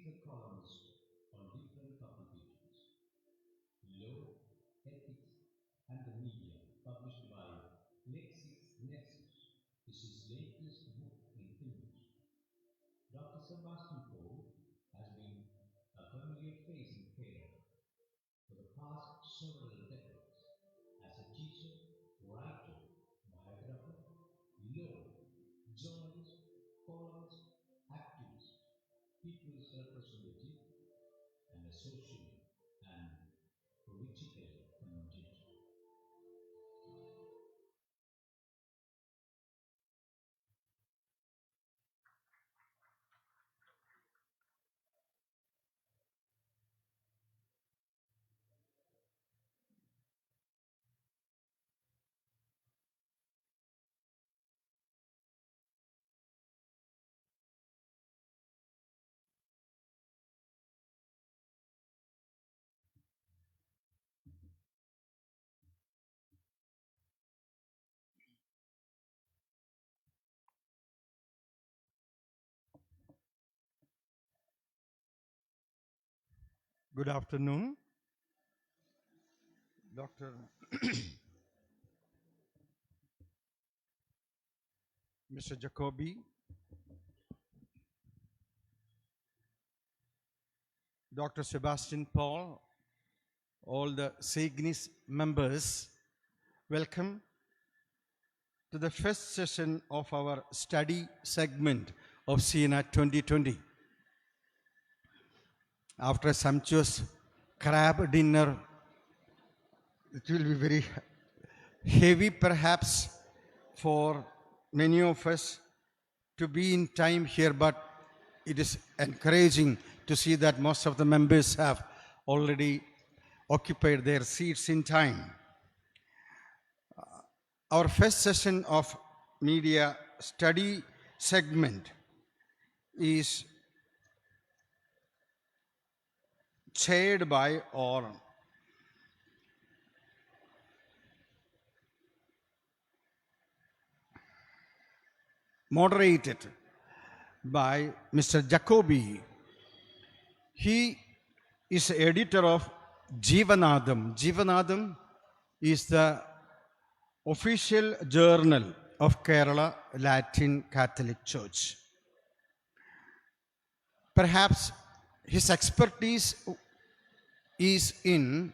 a columnist on different publications. Law, Ethics and the Media, published by LexisNexis, is his latest book in English. Dr. Sebastian Paul has been a familiar face in Kerala for the past several decades as a teacher, writer, biographer, lawyer, journalist, columnist, activist, people's representative, and a social and political commentator. Good afternoon, Dr. Mr. Jacoby, Dr. Sebastian Paul, all the SIGNIS members, welcome to the first session of our study segment of SINA 2020. After a sumptuous crab dinner, it will be very heavy perhaps for many of us to be in time here, but it is encouraging to see that most of the members have already occupied their seats in time. Our first session of media study segment is chaired by or moderated by Mr. Jacoby. He is editor of Jeevanaadam. Jeevanaadam is the official journal of Kerala Latin Catholic Church. Perhaps his expertise is in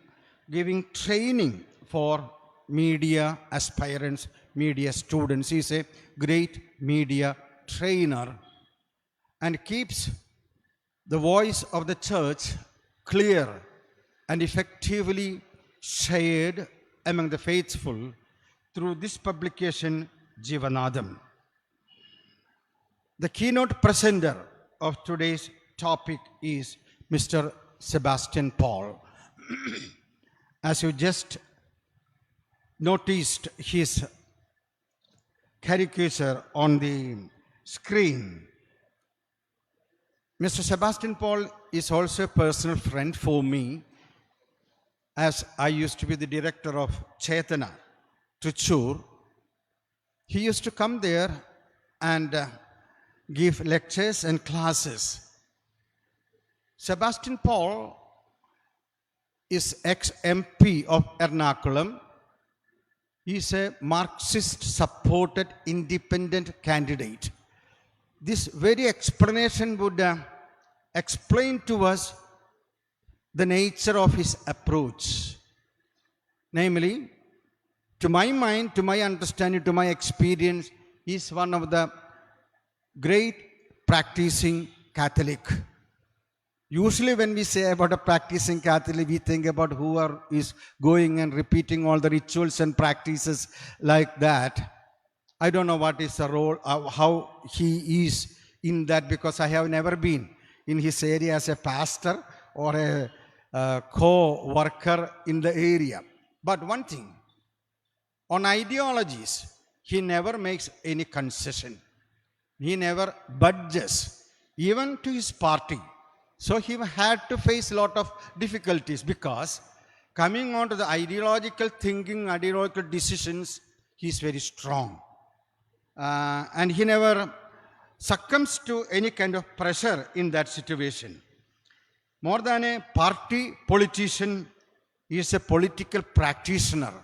giving training for media aspirants, media students. He is a great media trainer and keeps the voice of the church clear and effectively shared among the faithful through this publication, Jeevanaadam. The keynote presenter of today's topic is Mr. Sebastian Paul. As you just noticed his caricature on the screen, Mr. Sebastian Paul is also a personal friend for me, as I used to be the director of Chetana, Trichur. He used to come there and give lectures and classes. Sebastian Paul is ex-MP of Ernakulam. He is a Marxist-supported independent candidate. This very explanation would explain to us the nature of his approach. Namely, to my mind, to my understanding, to my experience, he is one of the great practicing Catholic. Usually when we say about a practicing Catholic, we think about who is going and repeating all the rituals and practices like that. I don't know what is the role, how he is in that, because I have never been in his area as a pastor or a co-worker in the area. But one thing, on ideologies, he never makes any concession. He never budges, even to his party. So he had to face a lot of difficulties, because coming on to the ideological thinking, ideological decisions, he is very strong. And he never succumbs to any kind of pressure in that situation. More than a party politician, he is a political practitioner,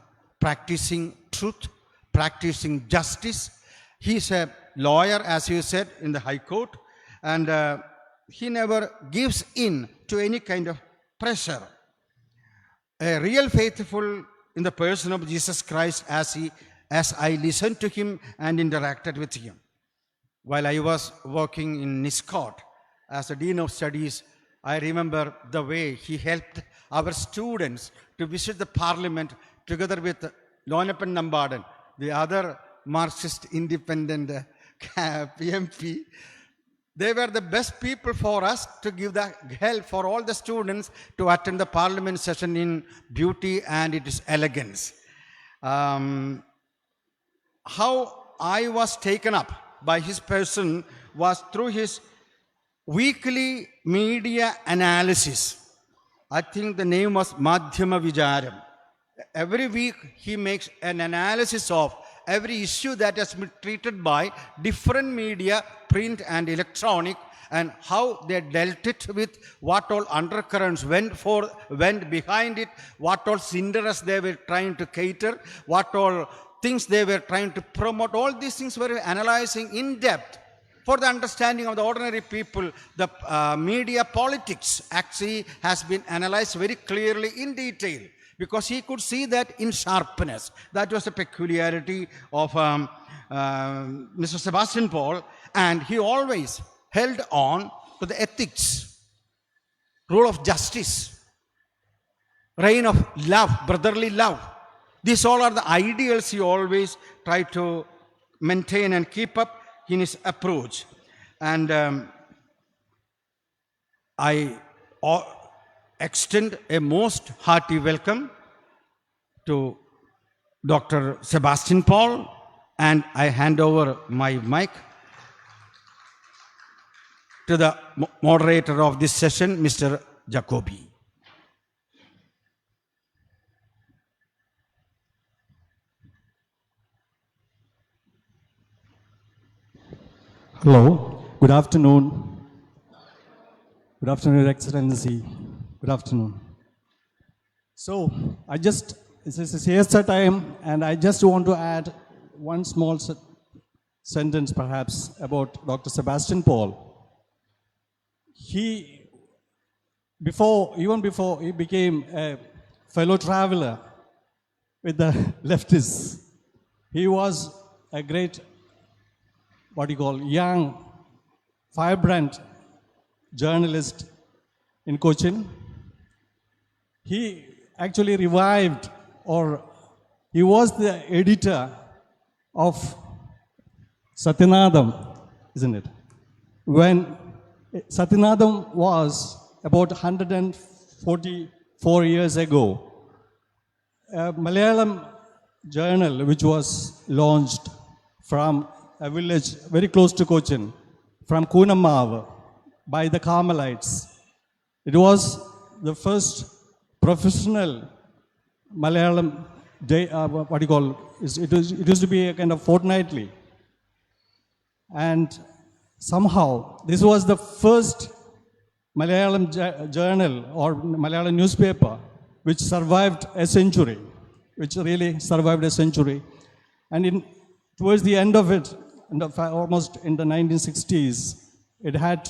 practicing truth, practicing justice. He is a lawyer, as you said, in the High Court, and he never gives in to any kind of pressure. A real faithful in the person of Jesus Christ as I listened to him and interacted with him. While I was working in NISCOT as a Dean of Studies, I remember the way he helped our students to visit the Parliament together with Lonappan Nambadan, the other Marxist independent PMP. They were the best people for us to give the help for all the students to attend the Parliament session in beauty and its elegance. How I was taken up by his person was through his weekly media analysis. I think the name was Maadhyama Vicharam. Every week he makes an analysis of every issue that has been treated by different media, print and electronic, and how they dealt it with, what all undercurrents went behind it, what all interests they were trying to cater, what all things they were trying to promote. All these things were analyzing in depth for the understanding of the ordinary people. The media politics actually has been analyzed very clearly in detail, because he could see that in sharpness. That was the peculiarity of Mr. Sebastian Paul, and he always held on to the ethics, rule of justice, reign of love, brotherly love. These all are the ideals he always tried to maintain and keep up in his approach. And I extend a most hearty welcome to Dr. Sebastian Paul, and I hand over my mic to the moderator of this session, Mr. Jacoby. Hello, good afternoon. Good afternoon, Your Excellency. Good afternoon. So, this is a siesta time, and I just want to add one small sentence perhaps about Dr. Sebastian Paul. Even before he became a fellow traveler with the leftists, he was a great, young, vibrant journalist in Cochin. He actually revived, or he was the editor of Satyanadam, isn't it? When Satyanadam was about 144 years ago, a Malayalam journal which was launched from a village very close to Cochin, from Kunamav, by the Carmelites. It was the first professional Malayalam day, it used to be a kind of fortnightly. And somehow, this was the first Malayalam journal or Malayalam newspaper which survived a century, And towards the end of it, almost in the 1960s, it had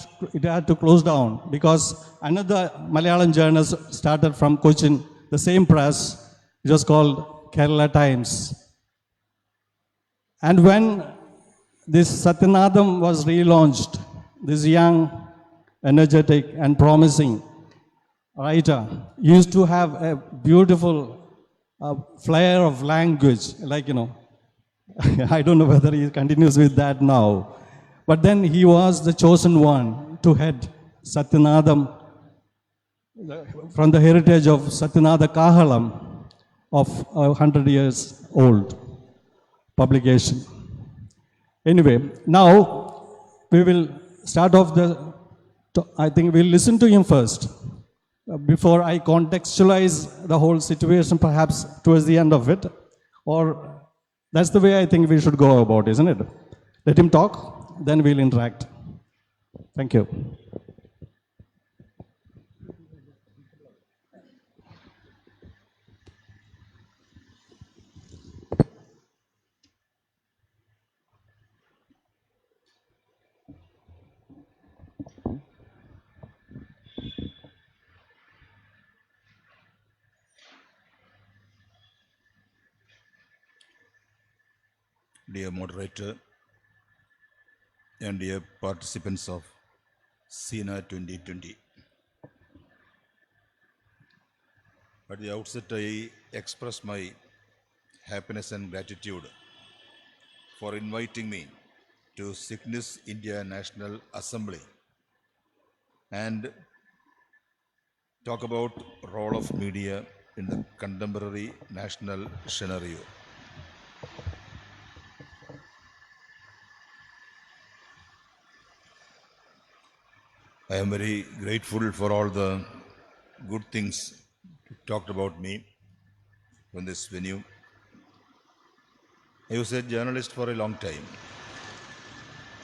to close down because another Malayalam journal started from Cochin, the same press. It was called Kerala Times. And when this Satyanadam was relaunched, this young, energetic and promising writer used to have a beautiful flair of language, I don't know whether he continues with that now. But then he was the chosen one to head Satyanadam from the heritage of Satyanada Kahalam of 100 years old publication. Anyway, now we will start off I think we'll listen to him first before I contextualize the whole situation perhaps towards the end of it. Or that's the way I think we should go about, isn't it? Let him talk, then we'll interact. Thank you. dear moderator, and dear participants of SINA 2020. At the outset, I express my happiness and gratitude for inviting me to Cygnus India National Assembly and talk about role of media in the contemporary national scenario. I am very grateful for all the good things talked about me in this venue. I was a journalist for a long time.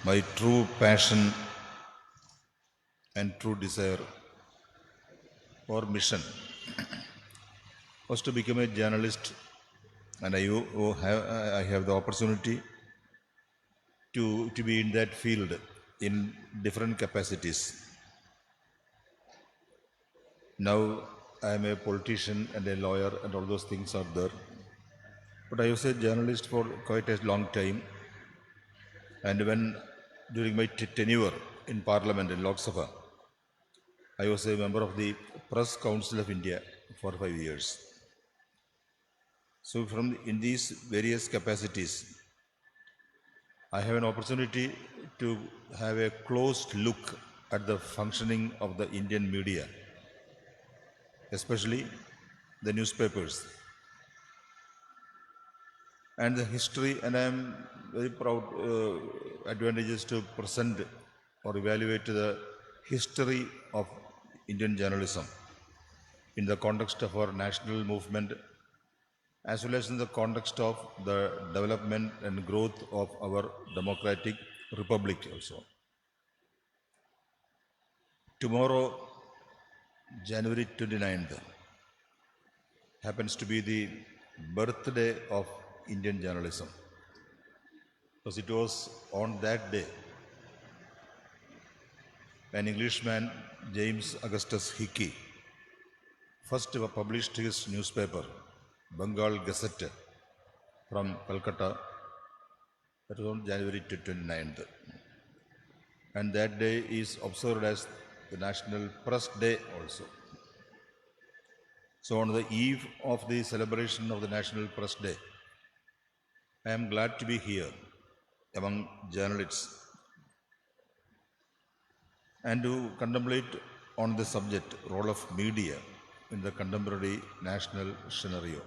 My true passion and true desire or mission was to become a journalist, and I have the opportunity to be in that field in different capacities. Now I am a politician and a lawyer and all those things are there. But I was a journalist for quite a long time. And when during my tenure in Parliament in Lok Sabha, I was a member of the Press Council of India for 5 years. So in these various capacities, I have an opportunity to have a close look at the functioning of the Indian media, especially the newspapers and the history, and I am very proud, advantageous to present or evaluate the history of Indian journalism in the context of our national movement, as well as in the context of the development and growth of our democratic republic also. Tomorrow, January 29th, happens to be the birthday of Indian journalism, because it was on that day an Englishman, James Augustus Hickey, first published his newspaper, Bengal Gazette, from Calcutta. That was on January 29th. And that day is observed as the National Press Day also. So on the eve of the celebration of the National Press Day, I am glad to be here among journalists and to contemplate on the subject, role of media in the contemporary national scenario.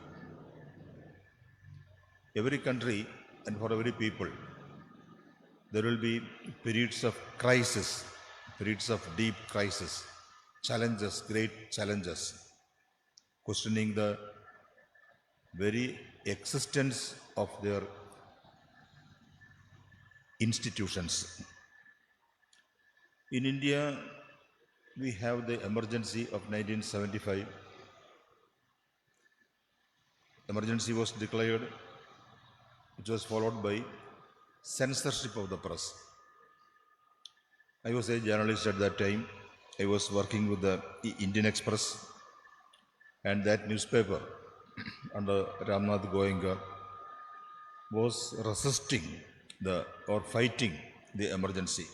Every country and for every people, there will be periods of crisis, periods of deep crisis, challenges, great challenges, questioning the very existence of their institutions. In India, we have the emergency of 1975. Emergency was declared, which was followed by censorship of the press. I was a journalist at that time. I was working with the Indian Express, and that newspaper under Ramnath Goenka was resisting or fighting the emergency.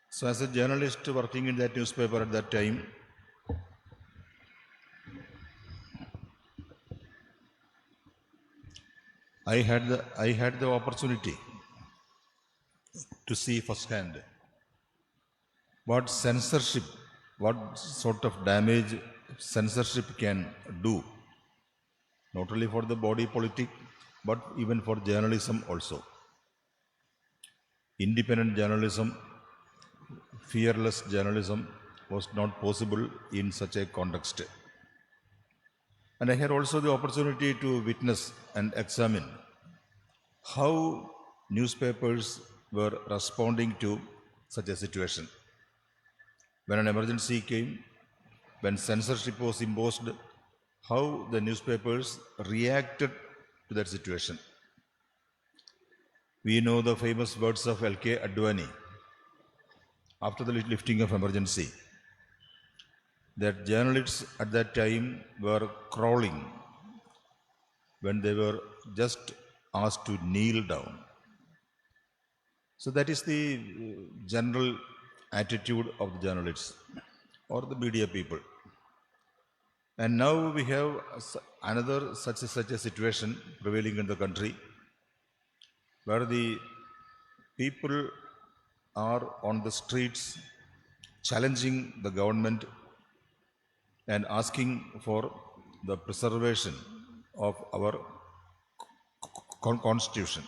So as a journalist working in that newspaper at that time, I had the opportunity to see firsthand what censorship, what sort of damage censorship can do, not only for the body politic, but even for journalism also. Independent journalism, fearless journalism was not possible in such a context. And I had also the opportunity to witness and examine how newspapers were responding to such a situation. When an emergency came, when censorship was imposed, how the newspapers reacted to that situation. We know the famous words of L.K. Advani after the lifting of emergency. that journalists at that time were crawling when they were just asked to kneel down. So that is the general attitude of the journalists or the media people. And now we have another such a situation prevailing in the country where the people are on the streets challenging the government and asking for the preservation of our constitution.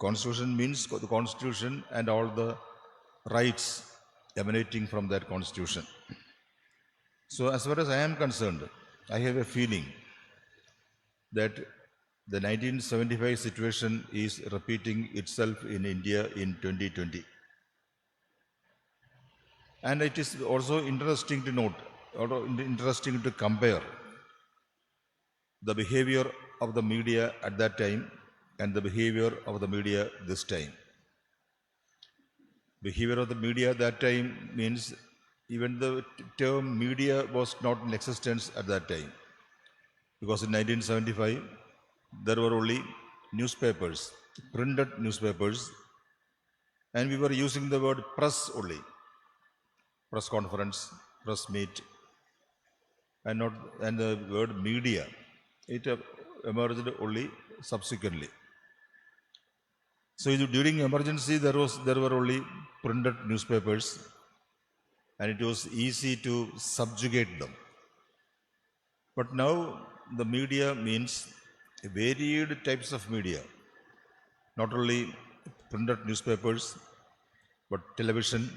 Constitution means the constitution and all the rights emanating from that constitution. So as far as I am concerned, I have a feeling that the 1975 situation is repeating itself in India in 2020. And it is also interesting to note, or interesting to compare the behavior of the media at that time and the behavior of the media this time. Behavior of the media at that time means even the term media was not in existence at that time. Because in 1975, there were only newspapers, printed newspapers, and we were using the word press only. Press conference, press meet, and the word media. It emerged only subsequently. So during emergency, there were only printed newspapers, and it was easy to subjugate them. But now the media means varied types of media, not only printed newspapers, but television,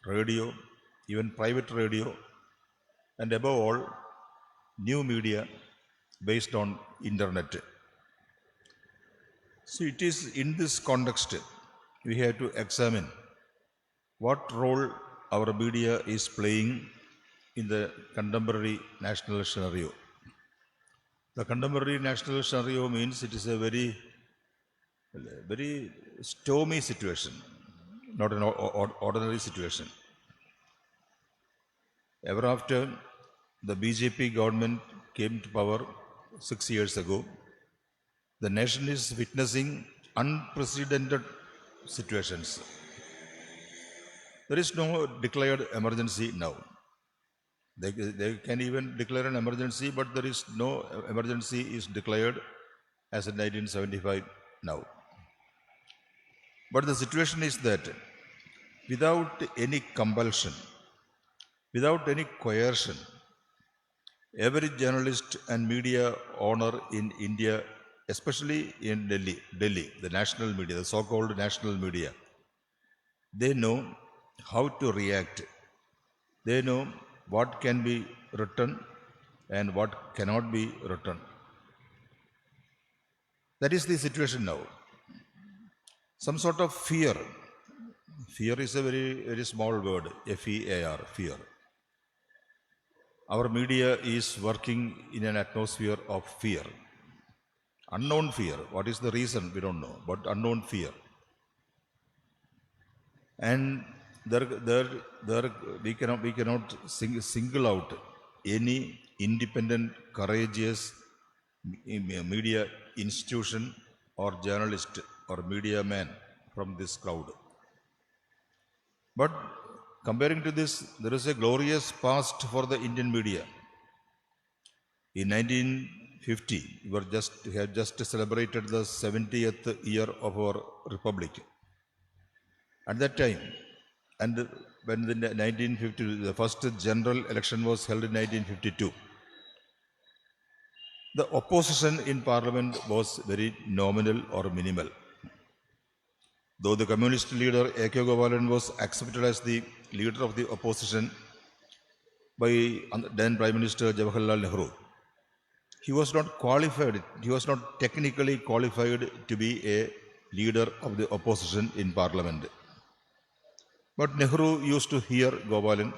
radio, even private radio, and above all, new media based on internet. So it is in this context we have to examine what role our media is playing in the contemporary national scenario. The contemporary national scenario means it is a very stormy situation, not an ordinary situation. Ever after the BJP government came to power 6 years ago, the nation is witnessing unprecedented situations. There is no declared emergency now. They can even declare an emergency, but there is no emergency is declared as in 1975 now. But the situation is that without any compulsion, without any coercion, every journalist and media owner in India, especially in Delhi, the national media, the so-called national media, they know how to react. They know what can be written and what cannot be written. That is the situation now. Some sort of fear. Fear is a very small word, F-E-A-R, fear. Our media is working in an atmosphere of fear. Unknown fear. What is the reason? We don't know, but unknown fear. And we cannot single out any independent, courageous media institution or journalist or media man from this crowd. But comparing to this, there is a glorious past for the Indian media. In 1950, we have just celebrated the 70th year of our republic. At that time, and when the 1950, the first general election was held in 1952, the opposition in parliament was very nominal or minimal. Though the communist leader A.K. Gopalan was accepted as the leader of the opposition by then Prime Minister Jawaharlal Nehru, he was not qualified, he was not technically qualified to be a leader of the opposition in parliament. But Nehru used to hear Gopalan,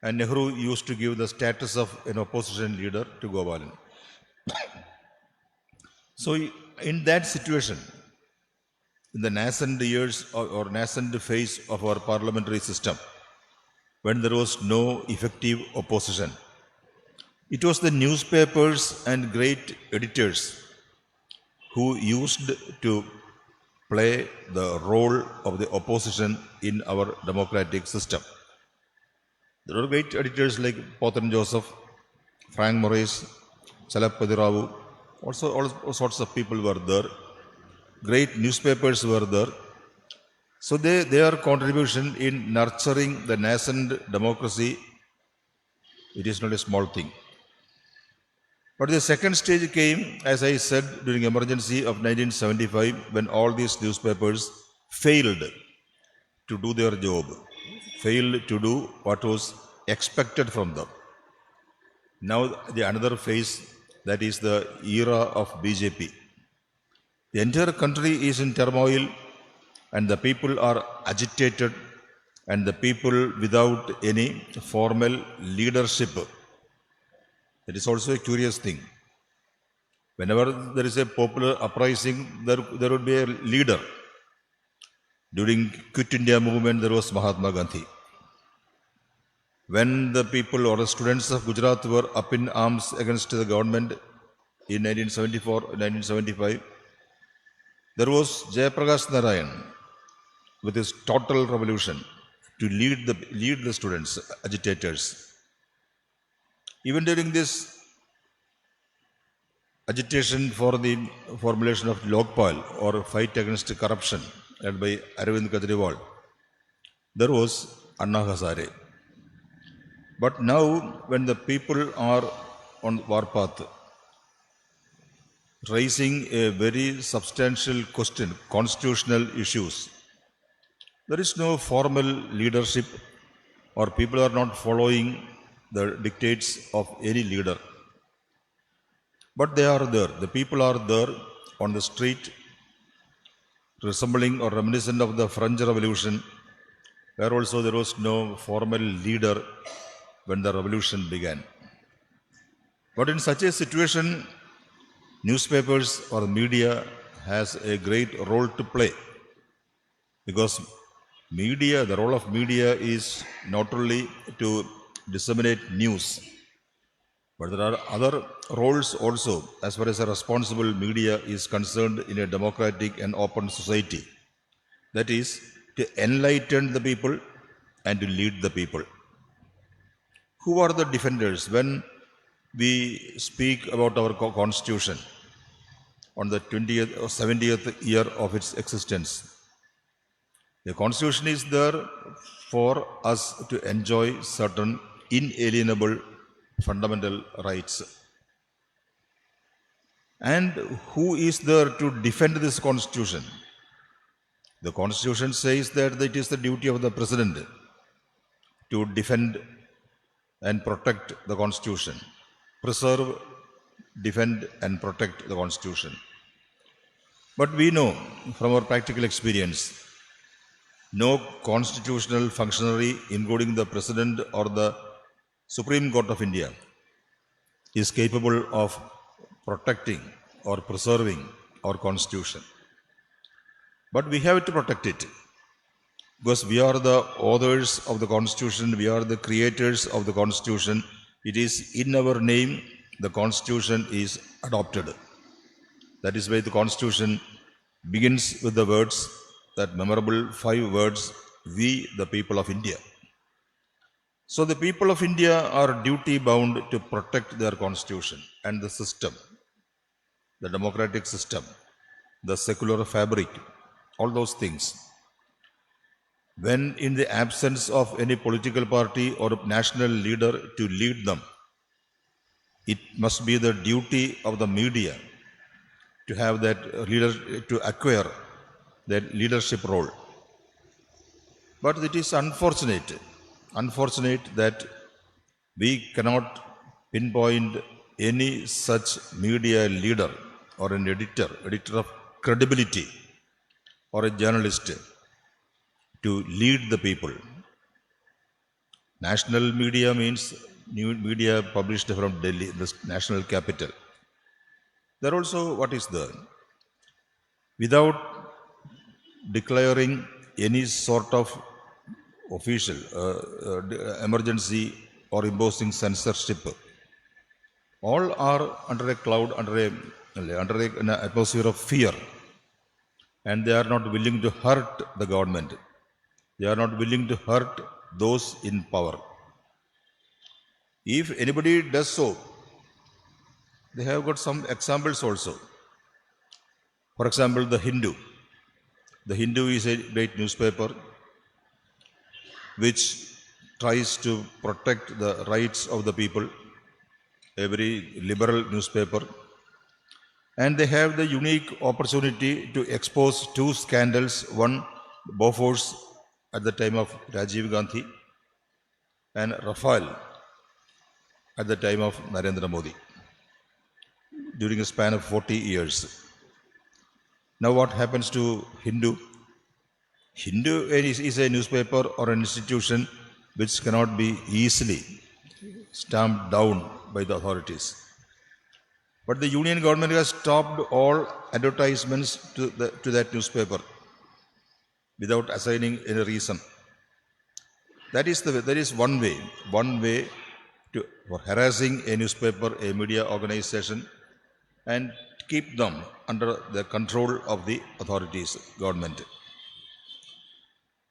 and Nehru used to give the status of an opposition leader to Gopalan. So in that situation, in the nascent years or nascent phase of our parliamentary system, when there was no effective opposition. It was the newspapers and great editors who used to play the role of the opposition in our democratic system. There were great editors like Pothan Joseph, Frank Morris, Chalapati Rao, also all sorts of people were there. Great newspapers were there. So their contribution in nurturing the nascent democracy, it is not a small thing. But the second stage came, as I said, during emergency of 1975, when all these newspapers failed to do their job, failed to do what was expected from them. Now the another phase, that is the era of BJP. The entire country is in turmoil and the people are agitated and the people without any formal leadership. It is also a curious thing. Whenever there is a popular uprising, there would be a leader. During Quit India movement, there was Mahatma Gandhi. When the people or the students of Gujarat were up in arms against the government in 1974, 1975, there was Jayaprakash Narayan with his total revolution to lead the students, agitators. Even during this agitation for the formulation of Lokpal or fight against corruption led by Arvind Kejriwal, there was Anna Hazare. But now, when the people are on warpath, raising a very substantial question, constitutional issues, there is no formal leadership or people are not following the dictates of any leader. But they are there. The people are there on the street, resembling or reminiscent of the French Revolution, where also there was no formal leader when the revolution began. But in such a situation, newspapers or media has a great role to play, because media, the role of media is not only to disseminate news, but there are other roles also as far as a responsible media is concerned in a democratic and open society. That is, to enlighten the people and to lead the people. Who are the defenders? When we speak about our constitution on the 20th or 70th year of its existence, the constitution is there for us to enjoy certain inalienable fundamental rights. And who is there to defend this constitution? The constitution says that it is the duty of the president to defend and protect the constitution, preserve, defend and protect the constitution. But we know from our practical experience, no constitutional functionary, including the President or the Supreme Court of India, is capable of protecting or preserving our constitution. But we have to protect it, because we are the authors of the constitution, we are the creators of the constitution. It is in our name the constitution is adopted. That is why the constitution begins with the words, that memorable 5 words, we the people of India. So the people of India are duty bound to protect their constitution and the system, the democratic system, the secular fabric, all those things. When in the absence of any political party or national leader to lead them, it must be the duty of the media to have that leader, to acquire that leadership role. But it is unfortunate that we cannot pinpoint any such media leader or an editor of credibility or a journalist to lead the people. National media means new media published from Delhi, the national capital. There also what is there? Without declaring any sort of official, emergency or imposing censorship, all are under a cloud, under an atmosphere of fear, and they are not willing to hurt the government. They are not willing to hurt those in power. If anybody does so, they have got some examples also. For example, the Hindu. The Hindu is a great newspaper which tries to protect the rights of the people, a very liberal newspaper. And they have the unique opportunity to expose two scandals, one Bofors at the time of Rajiv Gandhi and Rafale at the time of Narendra Modi, during a span of 40 years. Now what happens to Hindu? Hindu is a newspaper or an institution which cannot be easily stamped down by the authorities. But the union government has stopped all advertisements to that newspaper without assigning any reason. That is one way for harassing a newspaper, a media organization, and keep them under the control of the authorities, government.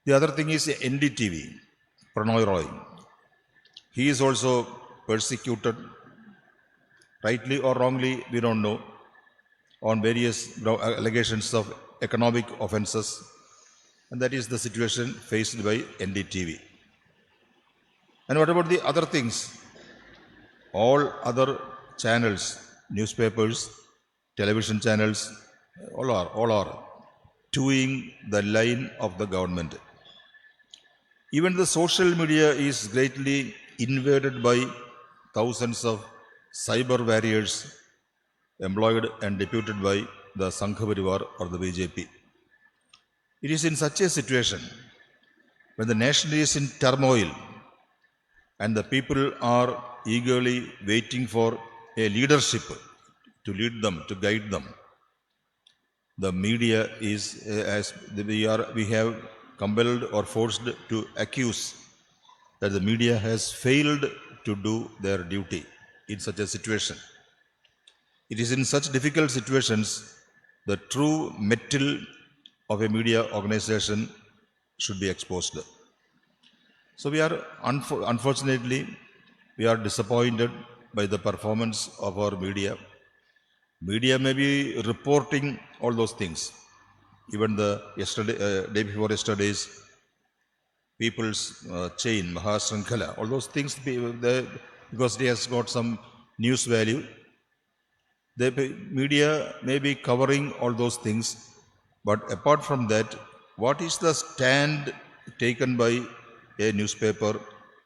The other thing is NDTV, Pranoy Roy. He is also persecuted, rightly or wrongly, we don't know, on various allegations of economic offenses, and that is the situation faced by NDTV. And what about the other things? All other channels, newspapers, television channels, all are toeing the line of the government. Even the social media is greatly invaded by thousands of cyber warriors employed and deputed by the Sangha Parivar or the BJP. It is in such a situation, when the nation is in turmoil and the people are eagerly waiting for a leadership to lead them, to guide them, the media is, as we have compelled or forced to accuse that the media has failed to do their duty in such a situation. It is in such difficult situations the true mettle of a media organization should be exposed. So we are, unfortunately, we are disappointed by the performance of our media. Media may be reporting all those things. Even the day before yesterday's People's Chain, Mahasrankhala, all those things, because they has got some news value, the media may be covering all those things. But apart from that, what is the stand taken by a newspaper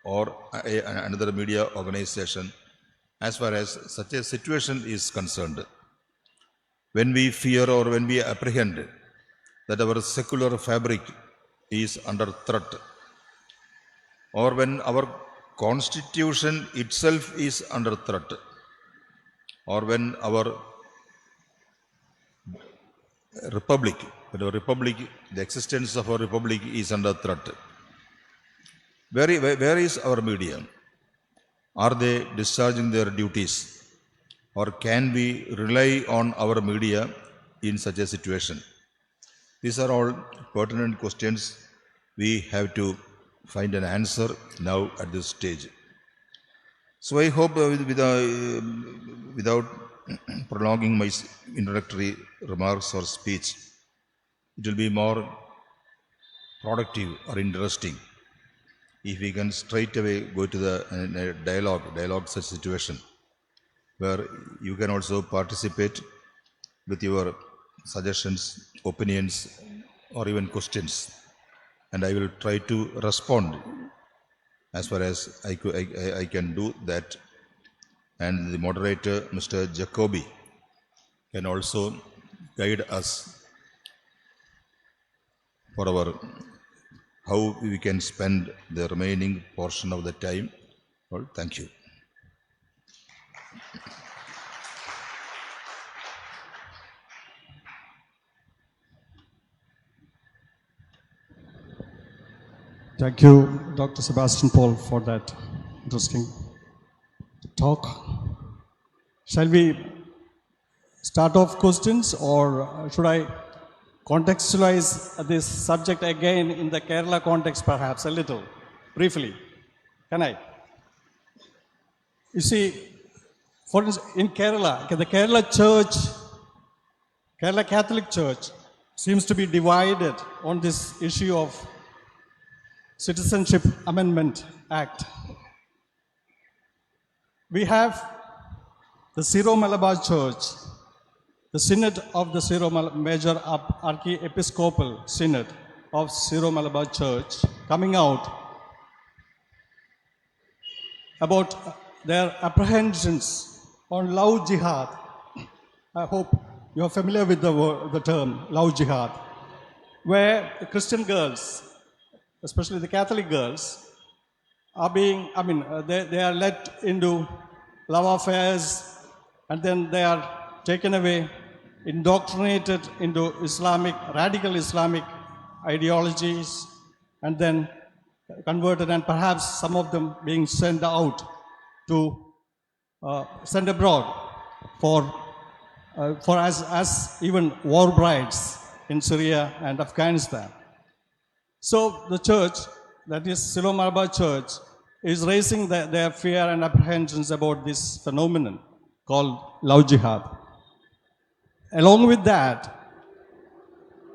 or another media organization as far as such a situation is concerned? When we fear or when we apprehend that our secular fabric is under threat, or when our constitution itself is under threat, or when our republic, the existence of our republic is under threat, where is our media? Are they discharging their duties? Or can we rely on our media in such a situation? These are all pertinent questions. We have to find an answer now at this stage. So I hope without prolonging my introductory remarks or speech, it will be more productive or interesting if we can straight away go to the dialogue such situation, where you can also participate with your suggestions, opinions, or even questions, and I will try to respond as far as I can do that. And the moderator, Mr. Jacoby, can also guide us for how we can spend the remaining portion of the time. Well, thank you. Thank you, Dr. Sebastian Paul, for that interesting talk. Shall we start off questions, or should I contextualize this subject again in the Kerala context, perhaps a little, briefly? Can I? You see, for instance, in Kerala, the Kerala Church, Kerala Catholic Church, seems to be divided on this issue of Citizenship Amendment Act. We have the Syro-Malabar Church, the Synod of the Major Archiepiscopal Synod of Syro-Malabar Church, coming out about their apprehensions on love jihad. I hope you are familiar with the term love jihad, where Christian girls, especially the Catholic girls, are being, they are led into love affairs, and then they are taken away, indoctrinated into radical Islamic ideologies, and then converted, and perhaps some of them being sent out to, sent abroad for as even war brides in Syria and Afghanistan. So the church, that is Syro-Malabar Church, is raising their fear and apprehensions about this phenomenon called love jihad. Along with that,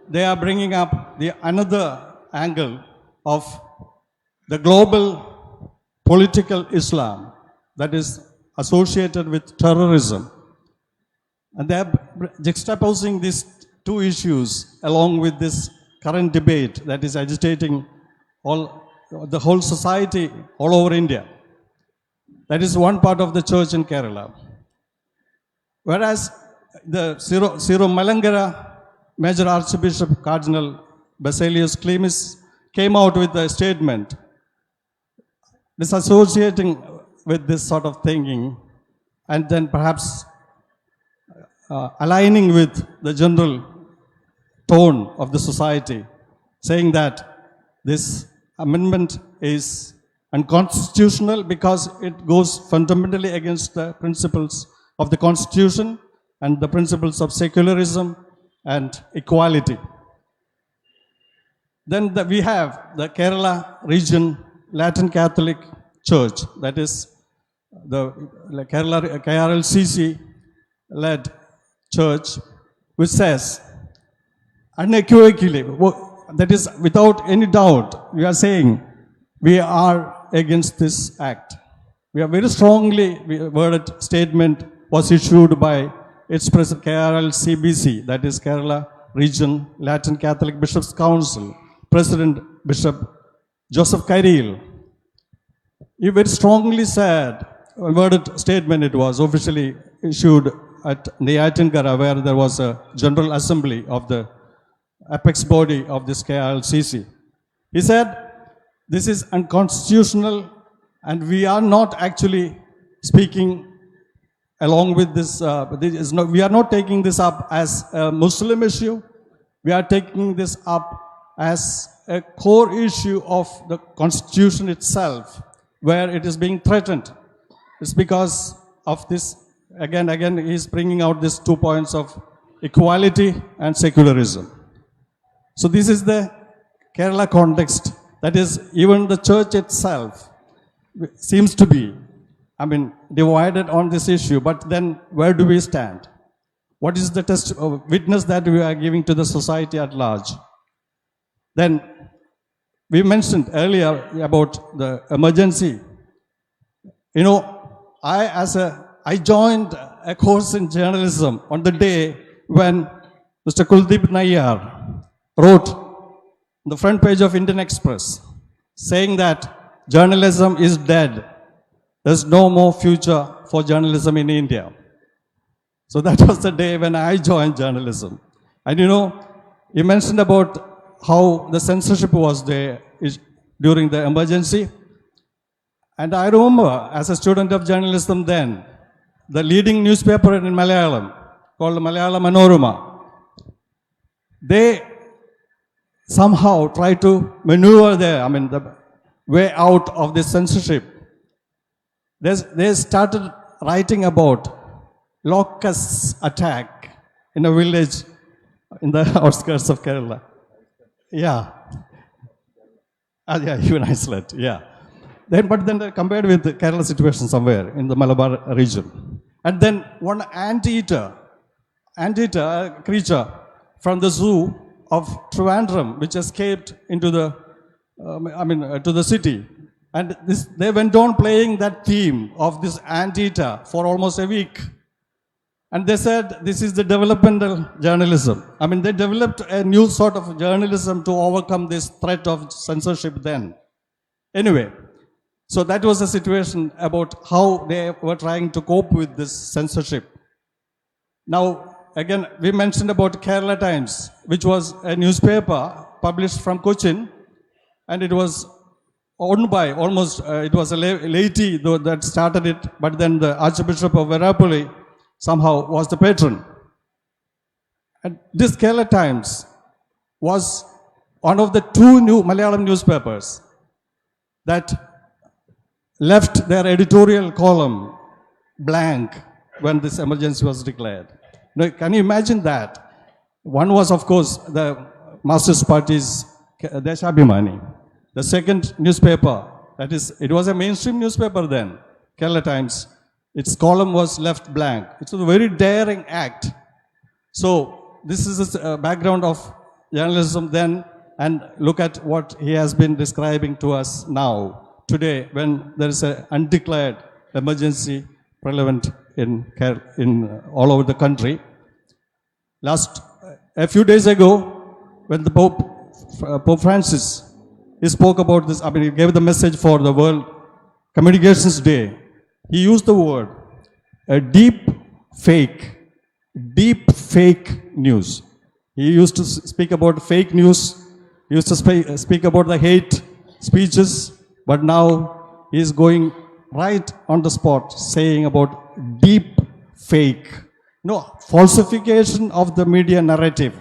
they are bringing up another angle of the global political Islam that is associated with terrorism. And they are juxtaposing these two issues along with this current debate that is agitating the whole society all over India. That is one part of the church in Kerala. Whereas the Syro-Malankara Major Archbishop Cardinal Basilius Clemis came out with a statement disassociating with this sort of thinking, and then perhaps aligning with the general tone of the society, saying that this amendment is unconstitutional because it goes fundamentally against the principles of the Constitution and the principles of secularism and equality. Then we have the Kerala Region Latin Catholic Church, that is the Kerala KRLCC-led church, which says unequivocally, that is without any doubt, we are saying we are against this act. We are very strongly worded statement was issued by its president KRLCBC, that is Kerala Region Latin Catholic Bishops' Council, President Bishop Joseph Kairil. He very strongly said, a worded statement it was officially issued at Neyatankara, where there was a General Assembly of the apex body of this KRLCC. He said, this is unconstitutional, and we are not actually speaking along with this. We are not taking this up as a Muslim issue. We are taking this up as a core issue of the Constitution itself, where it is being threatened. It's because of this, again, he's bringing out these 2 points of equality and secularism. So this is the Kerala context. That is, even the church itself seems to be, divided on this issue. But then where do we stand? What is the witness that we are giving to the society at large? Then we mentioned earlier about the emergency. You know, I joined a course in journalism on the day when Mr. Kuldeep Nayyar wrote on the front page of Indian Express saying that journalism is dead. There's no more future for journalism in India. So that was the day when I joined journalism. And you know, you mentioned about how the censorship was there during the emergency. And I remember, as a student of journalism then, the leading newspaper in Malayalam, called Malayalam Manorama, they somehow try to maneuver the way out of this censorship. They started writing about locust attack in a village in the outskirts of Kerala. Yeah. Even Iceland, yeah. But then they compared with the Kerala situation somewhere in the Malabar region. And then one anteater, a creature from the zoo of Trivandrum, which escaped into the, to the city. And they went on playing that theme of this anteater for almost a week. And they said this is the developmental journalism. They developed a new sort of journalism to overcome this threat of censorship then. Anyway, so that was the situation about how they were trying to cope with this censorship. Now, again, we mentioned about Kerala Times, which was a newspaper published from Cochin, and it was owned by it was a laity that started it, but then the Archbishop of Verapalli somehow was the patron. And this Kerala Times was one of the two new Malayalam newspapers that left their editorial column blank when this emergency was declared. Now, can you imagine that? One was, of course, the Marxist Party's Deshabhimani. The second newspaper, that is, it was a mainstream newspaper then, Kerala Times, its column was left blank. It was a very daring act. So this is the background of journalism then, and look at what he has been describing to us now, today, when there is an undeclared emergency prevalent in all over the country. A few days ago, when the Pope Francis, he spoke about this, he gave the message for the World Communications Day. He used the word deep fake news. He used to speak about fake news. He used to speak about the hate speeches, but now he is going right on the spot saying about deep fake. Falsification of the media narrative,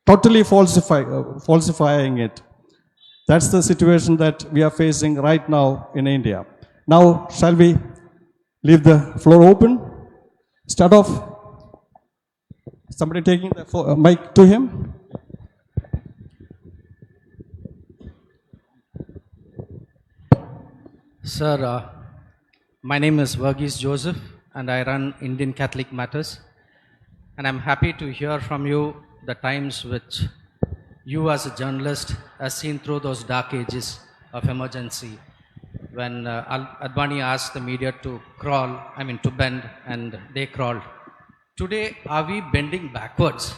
totally falsifying it. That's the situation that we are facing right now in India. Now, shall we leave the floor open? Start off. Somebody taking the mic to him? Sir, my name is Verghese Joseph and I run Indian Catholic Matters. And I'm happy to hear from you the times which you as a journalist have seen through those dark ages of emergency when Advani asked the media to to bend, and they crawled. Today, are we bending backwards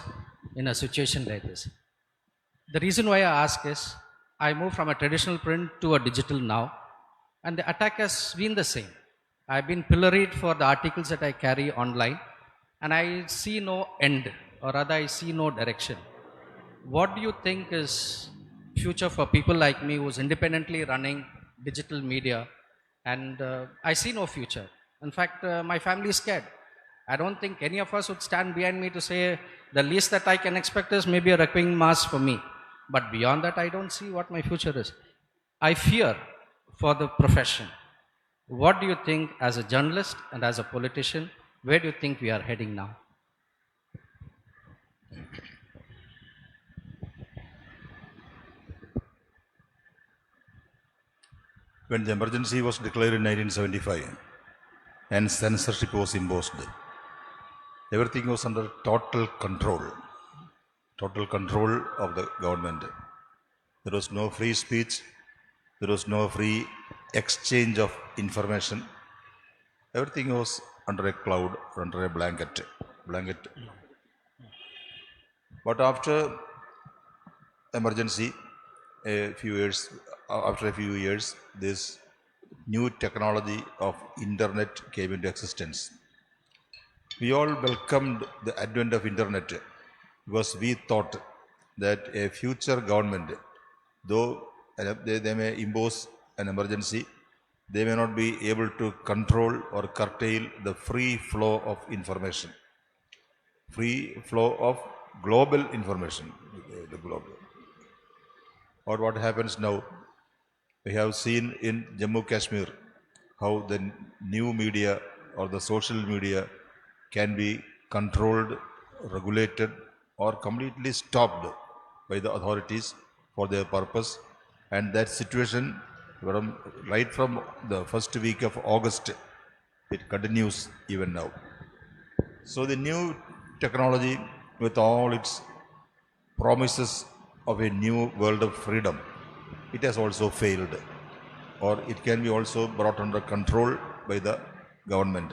in a situation like this? The reason why I ask is, I moved from a traditional print to a digital now, and the attack has been the same. I've been pilloried for the articles that I carry online, and I see no end, or rather I see no direction. What do you think is future for people like me who's independently running digital media, and I see no future. In fact, my family is scared. I don't think any of us would stand behind me to say the least that I can expect is maybe a requiem mass for me. But beyond that, I don't see what my future is. I fear for the profession. What do you think as a journalist and as a politician, where do you think we are heading now? When the emergency was declared in 1975 and censorship was imposed, everything was under total control of the government. There was no free speech, there was no free exchange of information. Everything was under a cloud, under a blanket. But after emergency, after a few years, this new technology of internet came into existence. We all welcomed the advent of internet because we thought that a future government, though they may impose an emergency, they may not be able to control or curtail the free flow of information, free flow of global information, the global. or what happens now. We have seen in Jammu Kashmir how the new media or the social media can be controlled, regulated, or completely stopped by the authorities for their purpose. And that situation, right from the first week of August, it continues even now. So the new technology, with all its promises of a new world of freedom, it has also failed, or it can be also brought under control by the government.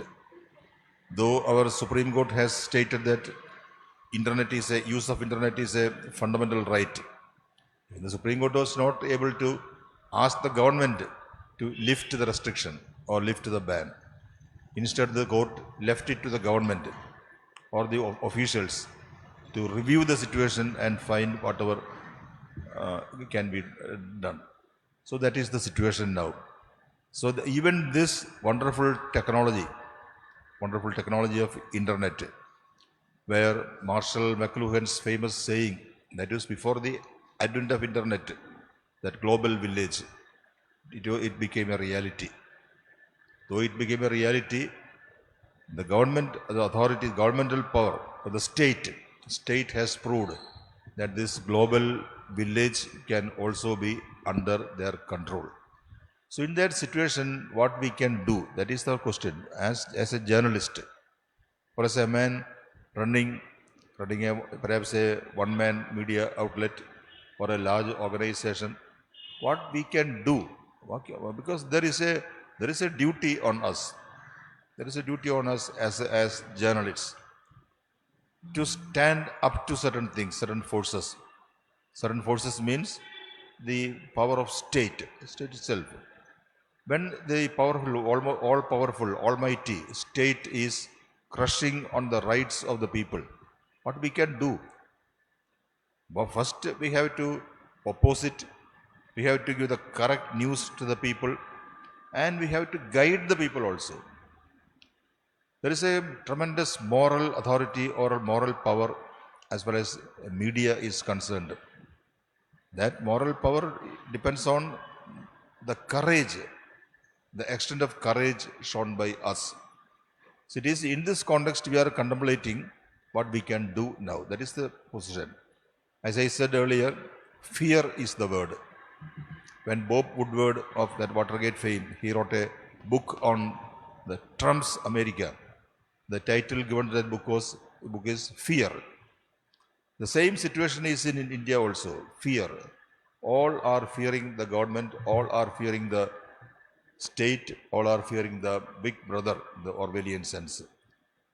Though our Supreme Court has stated that use of internet is a fundamental right, the Supreme Court was not able to ask the government to lift the restriction or lift the ban. Instead, the court left it to the government or the officials to review the situation and find whatever can be done. So that is the situation now. So even this wonderful technology of internet, where Marshall McLuhan's famous saying, that was before the advent of internet, that global village, it became a reality. Though it became a reality, the government, the authorities, governmental power, or the state has proved that this global village can also be under their control. So in that situation, what we can do, that is the question. As a journalist, or as a man running perhaps a one-man media outlet or a large organization, what we can do, because there is a duty on us. There is a duty on us as journalists to stand up to certain things, certain forces. Certain forces means the power of state itself. When the powerful, all-powerful, almighty state is crushing on the rights of the people, what we can do? But first we have to oppose it. We have to give the correct news to the people, and we have to guide the people also. There is a tremendous moral authority or moral power as far as media is concerned. That moral power depends on the courage, the extent of courage shown by us. So it is in this context we are contemplating what we can do now. That is the position. As I said earlier, fear is the word. When Bob Woodward of that Watergate fame, he wrote a book on the Trump's America. The title given to that book is Fear. The same situation is in India also, fear. All are fearing the government, all are fearing the state, all are fearing the big brother, the Orwellian sense.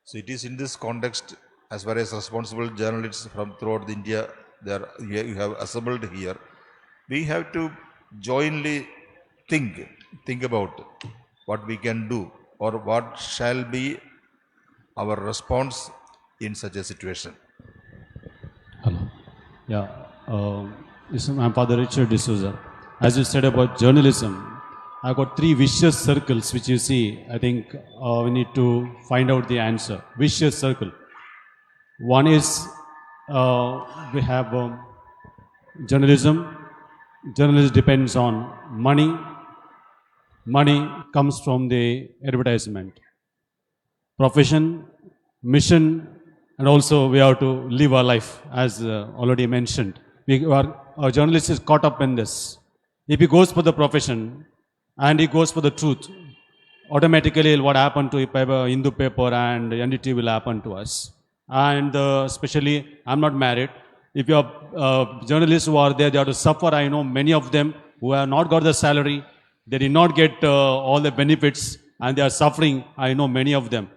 So it is in this context, as far as responsible journalists from throughout India, you have assembled here, we have to jointly think about what we can do or what shall be our response in such a situation. Hello. Yeah. I'm Father Richard D'Souza. As you said about journalism, I've got 3 vicious circles which you see. I think we need to find out the answer. Vicious circle. One is we have journalism. Journalism depends on money. Money comes from the advertisement. Profession, mission, and also we have to live our life, as already mentioned. Our journalist is caught up in this. If he goes for the profession and he goes for the truth, automatically what happened to Hindu paper and NDT will happen to us. And especially, I'm not married. If you are journalists who are there, they have to suffer. I know many of them who have not got the salary. They did not get all the benefits and they are suffering. I know many of them.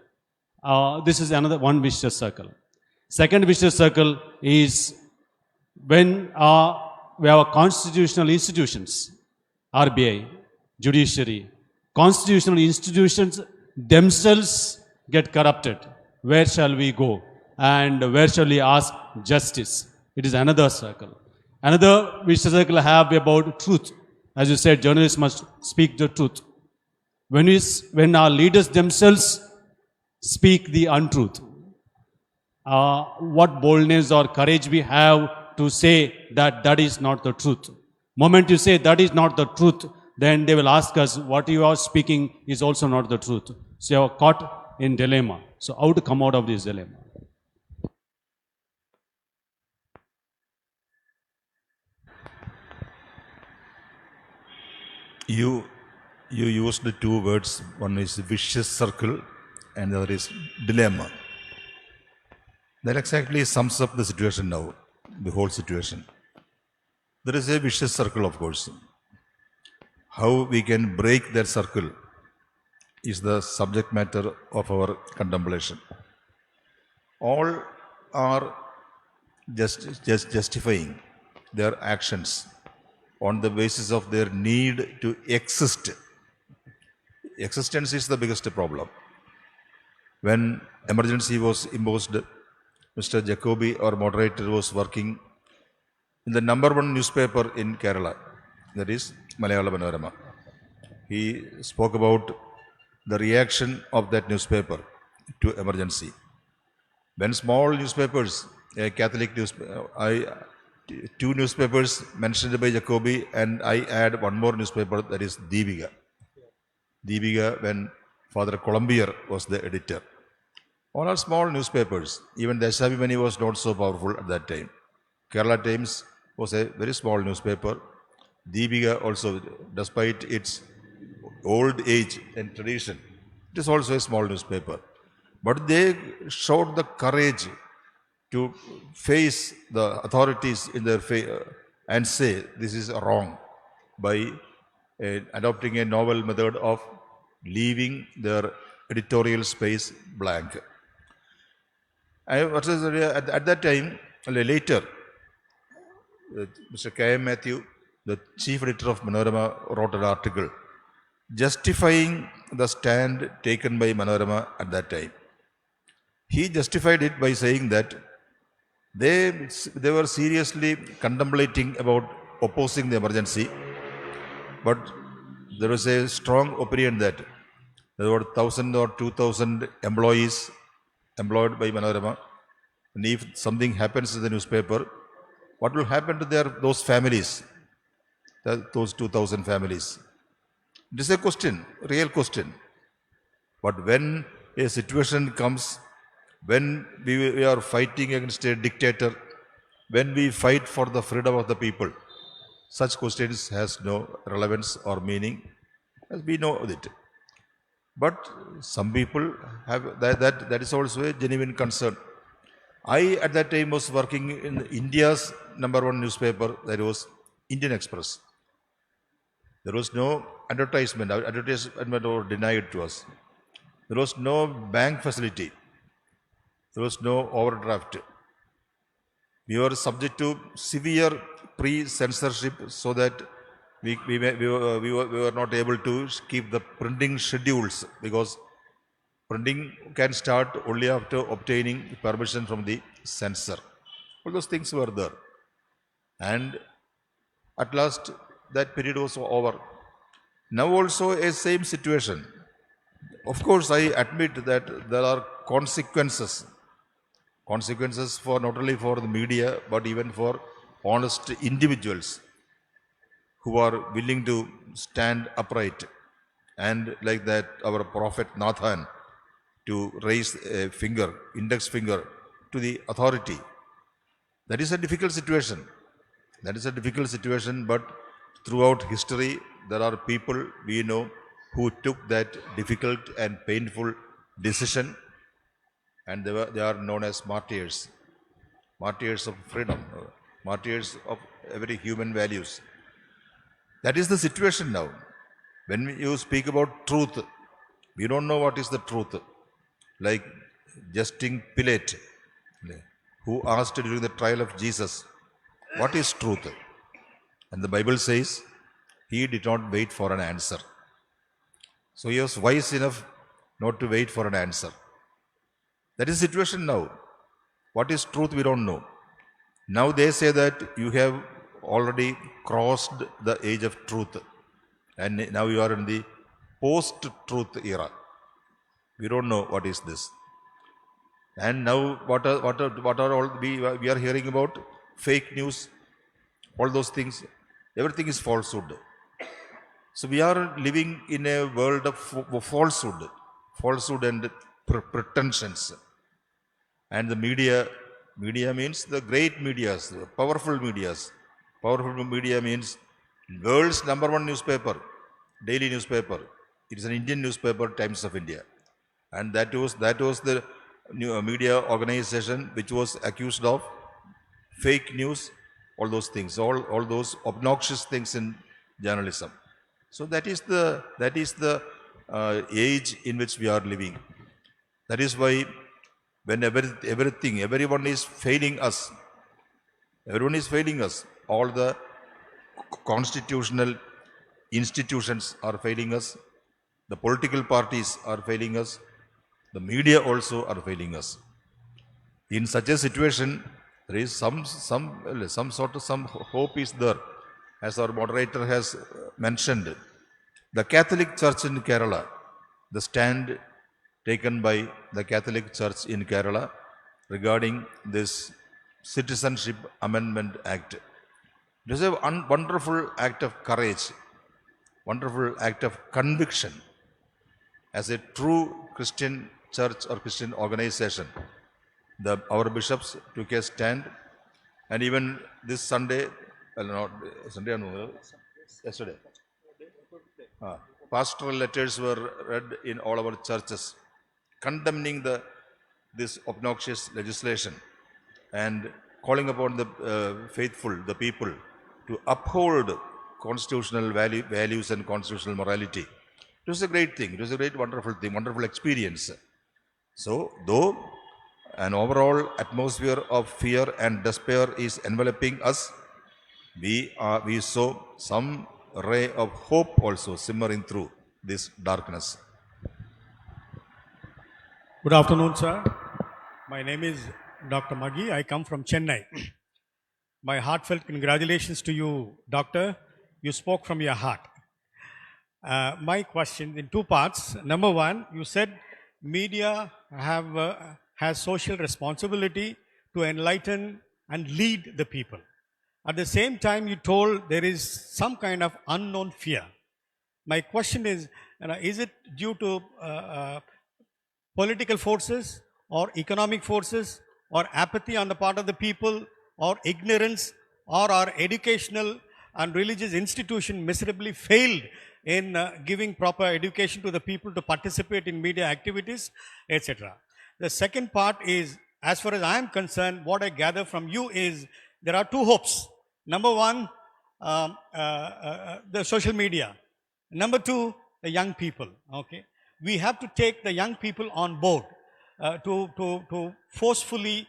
This is another one vicious circle. Second vicious circle is when we have constitutional institutions, RBI, judiciary, constitutional institutions themselves get corrupted. Where shall we go? And where shall we ask justice? It is another circle. Another vicious circle have about truth. As you said, journalists must speak the truth. When our leaders themselves speak the untruth, what boldness or courage we have to say that is not the truth. Moment you say that is not the truth, then they will ask us what you are speaking is also not the truth. So you are caught in dilemma. So how to come out of this dilemma? You used the two words. One is vicious circle and the other is dilemma. That exactly sums up the situation now, the whole situation. There is a vicious circle, of course. How we can break that circle is the subject matter of our contemplation. All are just justifying their actions on the basis of their need to exist. Existence is the biggest problem. When emergency was imposed, Mr. Jacoby, our moderator, was working in the number one newspaper in Kerala, that is Malayalam. He spoke about the reaction of that newspaper to emergency. When small newspapers, a Catholic newspaper, two newspapers mentioned by Jacoby, and I add one more newspaper, that is Deepiga. Deepiga, when Father Colombier was the editor. All are small newspapers. Even Deshabhimani was not so powerful at that time. Kerala Times was a very small newspaper. Deepiga also, despite its old age and tradition, it is also a small newspaper. But they showed the courage to face the authorities in their and say this is wrong by adopting a novel method of leaving their editorial space blank. At that time, later, Mr. K. M. Matthew, the chief editor of Manorama, wrote an article justifying the stand taken by Manorama at that time. He justified it by saying that they were seriously contemplating about opposing the emergency, but there was a strong opinion that there were 1,000 or 2,000 employees employed by Manorama, and if something happens in the newspaper, what will happen to those families, those 2,000 families? It is a question, real question. But when a situation comes, when we are fighting against a dictator, when we fight for the freedom of the people, such questions has no relevance or meaning, as we know it. But some people have that is also a genuine concern. I at that time was working in India's number one newspaper, that was Indian Express. There was no advertisement was denied to us. There was no bank facility. There was no overdraft. We were subject to severe pre-censorship so that we were not able to keep the printing schedules, because printing can start only after obtaining permission from the censor. All those things were there. And at last, that period was over. Now also a same situation. Of course, I admit that there are consequences for not only for the media, but even for honest individuals who are willing to stand upright, and like that our prophet Nathan to raise a finger, index finger to the authority. That is a difficult situation. But throughout history, there are people we know who took that difficult and painful decision, and they are known as martyrs of freedom, martyrs of every human values. That is the situation now. When you speak about truth, we don't know what is the truth. Like Justin Pilate, who asked during the trial of Jesus, what is truth? And the Bible says he did not wait for an answer. So he was wise enough not to wait for an answer. That is the situation now. What is truth, we don't know. Now they say that you have already crossed the age of truth, and now you are in the post-truth era. We don't know what is this. And now what are all we are hearing about? Fake news, all those things. everything is falsehood. So we are living in a world of falsehood and pretensions. And the media means the great medias, the powerful medias. Powerful media means world's number one newspaper, daily newspaper. It is an Indian newspaper, Times of India. And that was the media organization which was accused of fake news, all those things, all those obnoxious things in journalism. So that is the age in which we are living. That is why when everyone is failing us, all the constitutional institutions are failing us, the political parties are failing us, the media also are failing us. In such a situation, there is some hope is there. As our moderator has mentioned, the Catholic Church in Kerala, the stand taken by the Catholic Church in Kerala regarding this Citizenship Amendment Act. It is a wonderful act of courage, wonderful act of conviction. As a true Christian church or Christian organization, our bishops took a stand, and even this Sunday, yesterday, pastoral letters were read in all our churches condemning this obnoxious legislation and calling upon the faithful, the people, to uphold constitutional values and constitutional morality. It was a great thing. It was a great, wonderful thing, wonderful experience. So, though an overall atmosphere of fear and despair is enveloping us, we saw some ray of hope also simmering through this darkness. Good afternoon, sir. My name is Dr. Maggi. I come from Chennai. My heartfelt congratulations to you, Doctor. You spoke from your heart. My question in two parts. Number one, you said media has social responsibility to enlighten and lead the people. At the same time, you told there is some kind of unknown fear. My question is it due to political forces or economic forces or apathy on the part of the people or ignorance, or our educational and religious institution miserably failed in giving proper education to the people to participate in media activities, etc. The second part is, as far as I am concerned, what I gather from you is there are two hopes. Number one, the social media. Number two, the young people. Okay, we have to take the young people on board to forcefully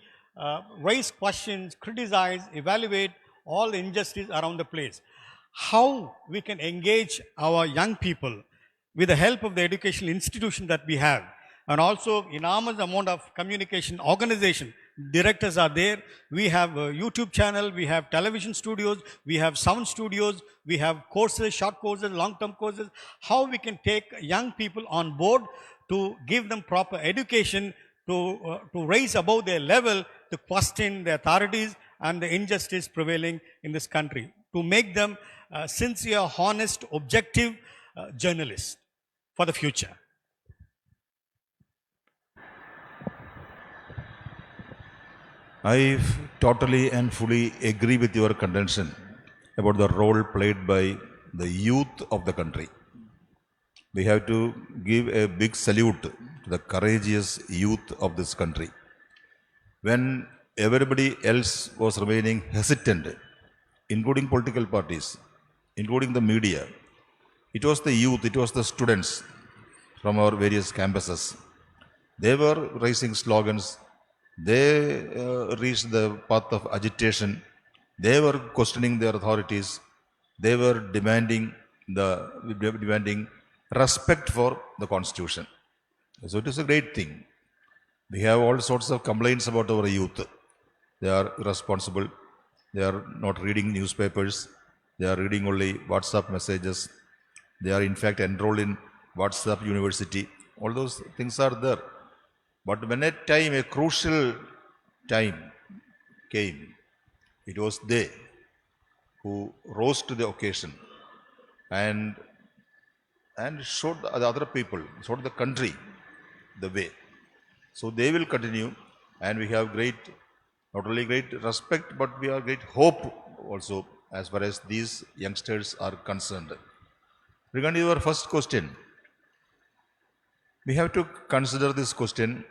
raise questions, criticize, evaluate all the injustice around the place. How we can engage our young people with the help of the educational institution that we have, and also enormous amount of communication organization. Directors are there. We have a YouTube channel, we have television studios, we have sound studios, we have courses, short courses, long-term courses. How we can take young people on board to give them proper education, to raise above their level, to question the authorities and the injustice prevailing in this country, to make them sincere, honest, objective journalists for the future. I totally and fully agree with your contention about the role played by the youth of the country. We have to give a big salute to the courageous youth of this country. When everybody else was remaining hesitant, including political parties, including the media, it was the youth, it was the students from our various campuses. They were raising slogans. They reached the path of agitation. They were questioning their authorities. They were demanding respect for the Constitution. So it is a great thing. We have all sorts of complaints about our youth. They are irresponsible. They are not reading newspapers. They are reading only WhatsApp messages. They are in fact enrolled in WhatsApp University. All those things are there. But when a crucial time came, it was they who rose to the occasion and showed the other people, showed the country the way. So they will continue, and we have not only great respect, but we have great hope also as far as these youngsters are concerned. Regarding your first question, we have to consider this question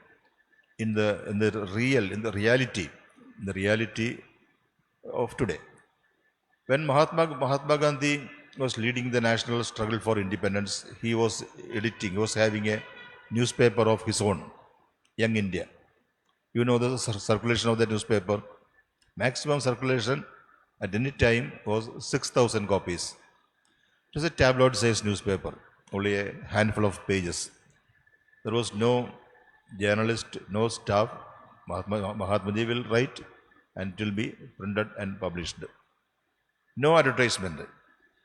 in the reality of today. When Mahatma Gandhi was leading the national struggle for independence, he was having a newspaper of his own, Young India. You know the circulation of that newspaper. Maximum circulation at any time was 6,000 copies. It was a tabloid-sized newspaper, only a handful of pages. There was no journalist, no staff. Mahatma Ji will write and it will be printed and published. No advertisement.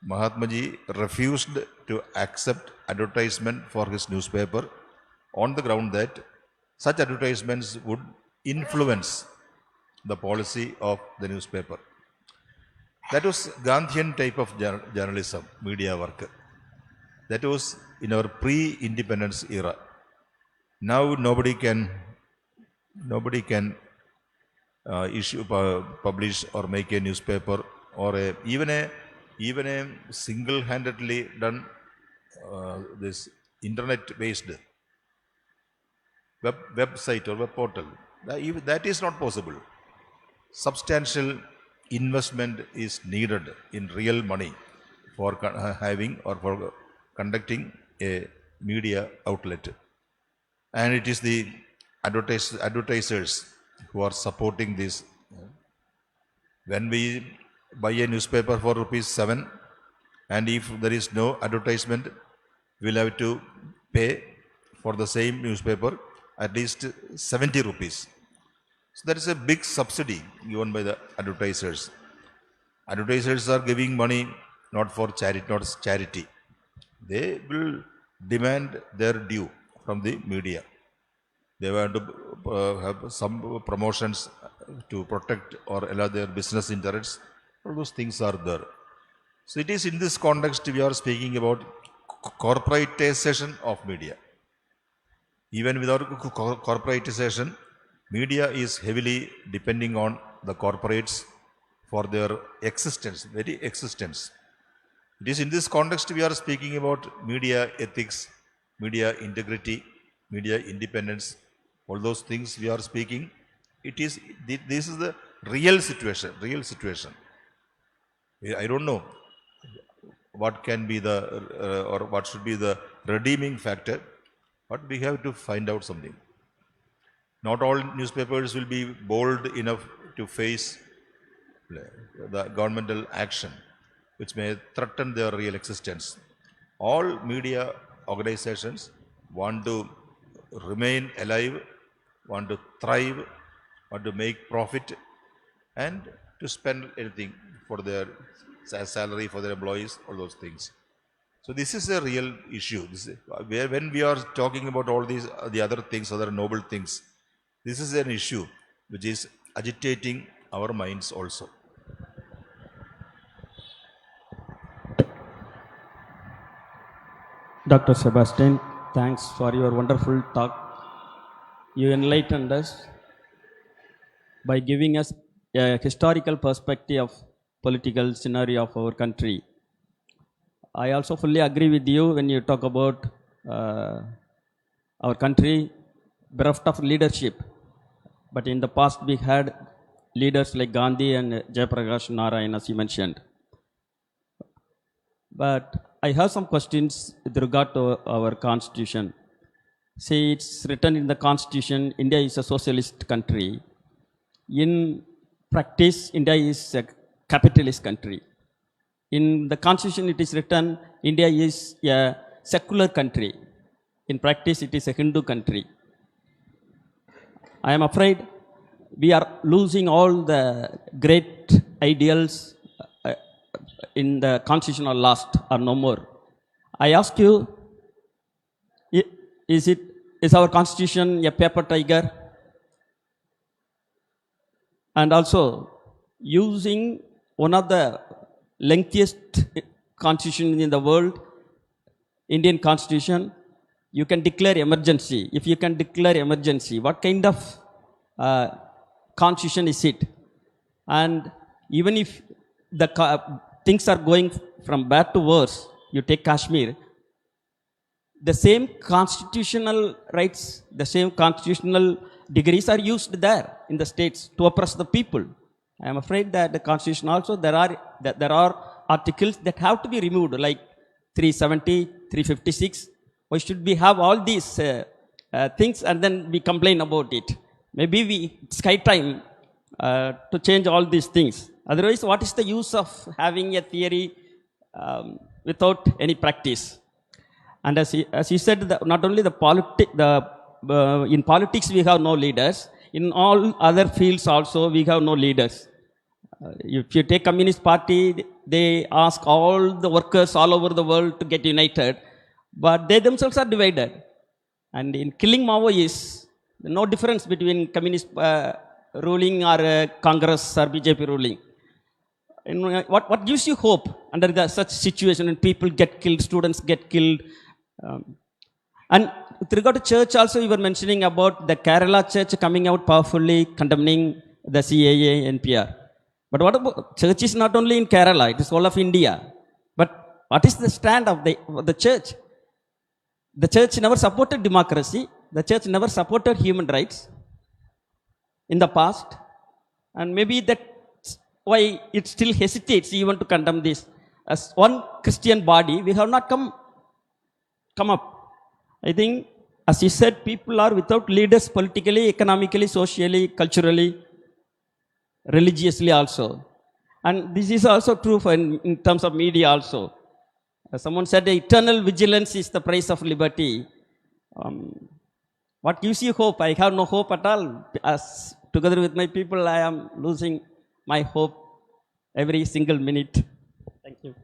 Mahatma Ji refused to accept advertisement for his newspaper on the ground that such advertisements would influence the policy of the newspaper. That was Gandhian type of journalism, media work. That was in our pre-independence era. Now nobody can publish or make a newspaper or even a single-handedly done this internet-based website or web portal. That is not possible. Substantial investment is needed in real money for having or for conducting a media outlet. And it is the advertisers who are supporting this. When we buy a newspaper for ₹7, and if there is no advertisement, we will have to pay for the same newspaper at least 70 rupees. So that is a big subsidy given by the advertisers. Advertisers are giving money not for charity. They will demand their due from the media. They want to have some promotions to protect or allow their business interests. All those things are there. So it is in this context we are speaking about corporatization of media. Even without corporatization, media is heavily depending on the corporates for their existence, very existence. It is in this context we are speaking about media ethics, media integrity, media independence, all those things we are speaking. This is the real situation. I don't know what can be or what should be the redeeming factor, but we have to find out something. Not all newspapers will be bold enough to face the governmental action which may threaten their real existence. All media organizations want to remain alive, want to thrive, want to make profit, and to spend anything for their salary for their employees, all those things. So this is a real issue. When we are talking about all these, the other things, other noble things, this is an issue which is agitating our minds also. Dr. Sebastian, thanks for your wonderful talk. You enlightened us by giving us a historical perspective of political scenario of our country. I also fully agree with you when you talk about our country bereft of leadership. But in the past we had leaders like Gandhi and Jayaprakash Narayan, as you mentioned. But I have some questions with regard to our constitution. See, it's written in the constitution, India is a socialist country. In practice, India is a capitalist country. In the constitution, it is written, India is a secular country. In practice, it is a Hindu country. I am afraid we are losing all the great ideals in the constitution are lost or no more. I ask you, is our constitution a paper tiger? And also, using one of the lengthiest constitution in the world, Indian constitution, you can declare emergency. If you can declare emergency, what kind of constitution is it? And even if the things are going from bad to worse, you take Kashmir, the same constitutional rights, the same constitutional degrees are used there in the states to oppress the people. I am afraid that the constitution also, there are articles that have to be removed, like 370, 356. Why should we have all these things and then we complain about it? Maybe it's high time to change all these things. Otherwise, what is the use of having a theory without any practice? And as he said, not only in politics we have no leaders, in all other fields also we have no leaders. If you take Communist Party, they ask all the workers all over the world to get united, but they themselves are divided. And in killing Maoists, no difference between Communist ruling or Congress or BJP ruling. And what gives you hope under such situation when people get killed, students get killed? And with regard to church also, you were mentioning about the Kerala church coming out powerfully condemning the CAA NPR. But what about church is not only in Kerala, it is all of India. But what is the stand of the church? The church never supported democracy. The church never supported human rights in the past. And maybe that's why it still hesitates even to condemn this. As one Christian body, we have not come up. I think, as you said, people are without leaders politically, economically, socially, culturally, religiously also. And this is also true in terms of media also. As someone said, eternal vigilance is the price of liberty. What gives you hope? I have no hope at all. As together with my people, I am losing my hope every single minute. Thank you.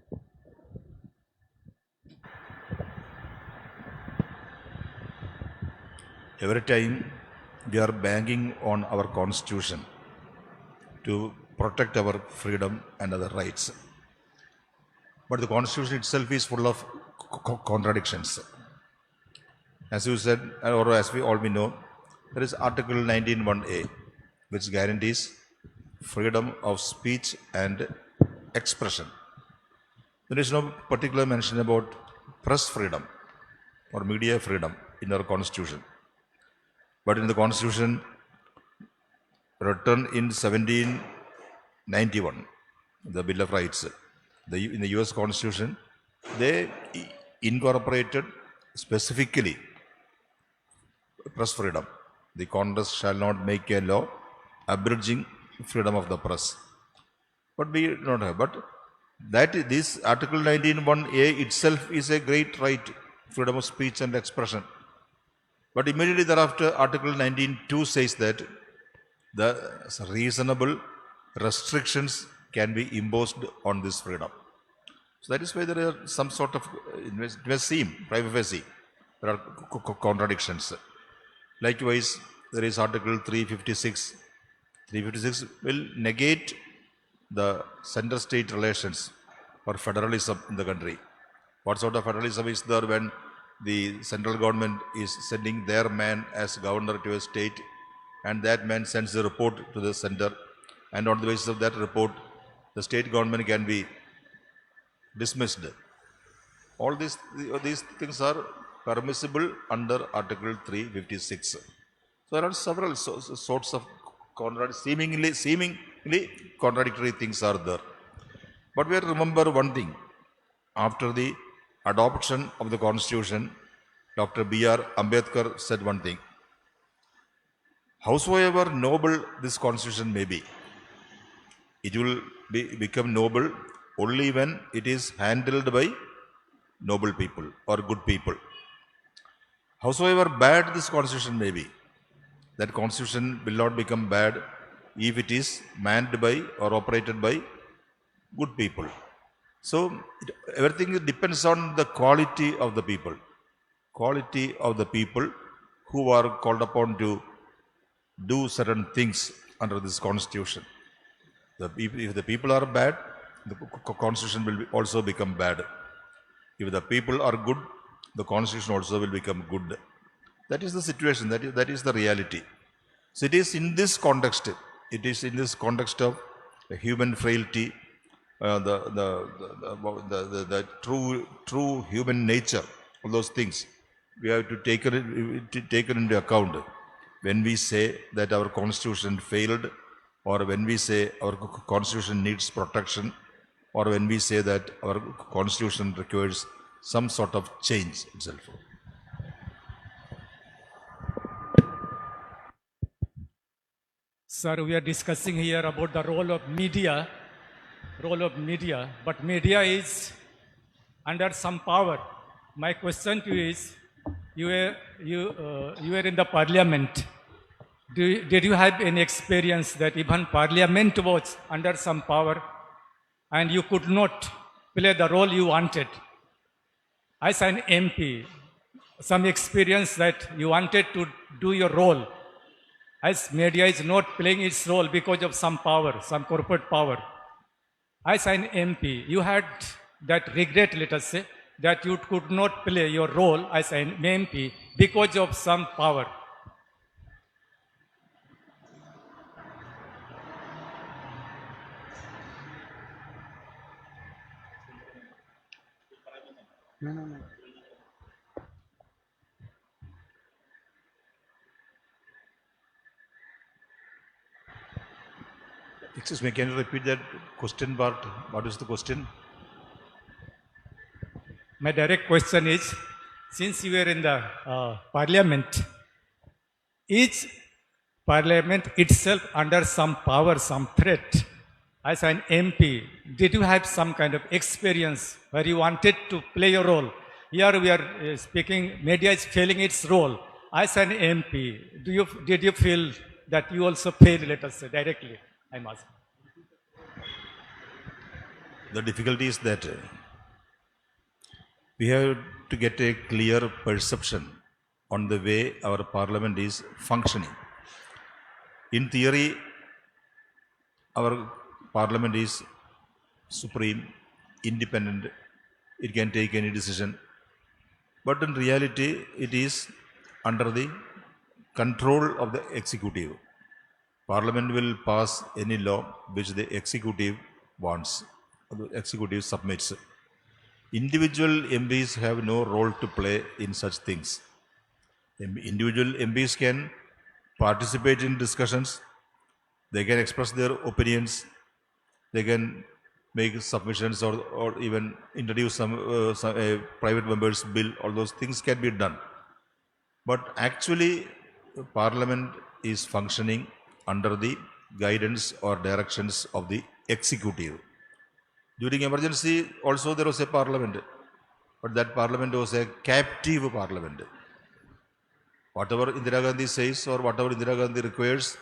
Every time we are banking on our constitution to protect our freedom and other rights. But the constitution itself is full of contradictions. As you said, or as we all know, there is Article 19(1)(a), which guarantees freedom of speech and expression. There is no particular mention about press freedom or media freedom in our constitution. But in the constitution written in 1791, the Bill of Rights, in the US Constitution, they incorporated specifically press freedom. The Congress shall not make a law abridging freedom of the press. But we don't have. But this Article 19(1)(a) itself is a great right, freedom of speech and expression. But immediately thereafter, Article 19(2) says that the reasonable restrictions can be imposed on this freedom. So that is why there are some sort of, it may seem, prima facie, there are contradictions. Likewise, there is Article 356. 356 will negate the center-state relations or federalism in the country. What sort of federalism is there when the central government is sending their man as governor to a state, and that man sends a report to the center, and on the basis of that report, the state government can be dismissed. All these things are permissible under Article 356. So there are several sorts of seemingly contradictory things are there. But we have to remember one thing. After the adoption of the Constitution, Dr. B.R. Ambedkar said one thing. Howsoever noble this Constitution may be, it will become noble only when it is handled by noble people or good people. Howsoever bad this Constitution may be, that Constitution will not become bad if it is manned by or operated by good people. So everything depends on the quality of the people. Quality of the people who are called upon to do certain things under this Constitution. If the people are bad, the constitution will also become bad. If the people are good, the constitution also will become good. That is the situation, that is the reality. So it is in this context, of human frailty, the true human nature, all those things, we have to take it into account when we say that our constitution failed, or when we say our constitution needs protection, or when we say that our constitution requires some sort of change itself. Sir, we are discussing here about the role of media, but media is under some power. My question to you is, you were in the parliament. Did you have any experience that even parliament was under some power and you could not play the role you wanted? As an MP, some experience that you wanted to do your role, as media is not playing its role because of some power, some corporate power. As an MP, you had that regret, let us say, that you could not play your role as an MP because of some power. Excuse me, can you repeat that question part? What is the question? My direct question is, since you were in the parliament, is parliament itself under some power, some threat? As an MP, did you have some kind of experience where you wanted to play your role? Here we are speaking, media is failing its role. As an MP, did you feel that you also failed, let us say, directly? I'm asking. The difficulty is that we have to get a clear perception on the way our parliament is functioning. In theory, our parliament is supreme, independent, it can take any decision. But in reality, it is under the control of the executive. Parliament will pass any law which the executive wants, the executive submits. Individual MPs have no role to play in such things. Individual MPs can participate in discussions, they can express their opinions, they can make submissions or even introduce some private members' bill, all those things can be done. But actually, Parliament is functioning under the guidance or directions of the executive. During emergency, also there was a parliament, but that parliament was a captive parliament. Whatever Indira Gandhi says or whatever Indira Gandhi requires,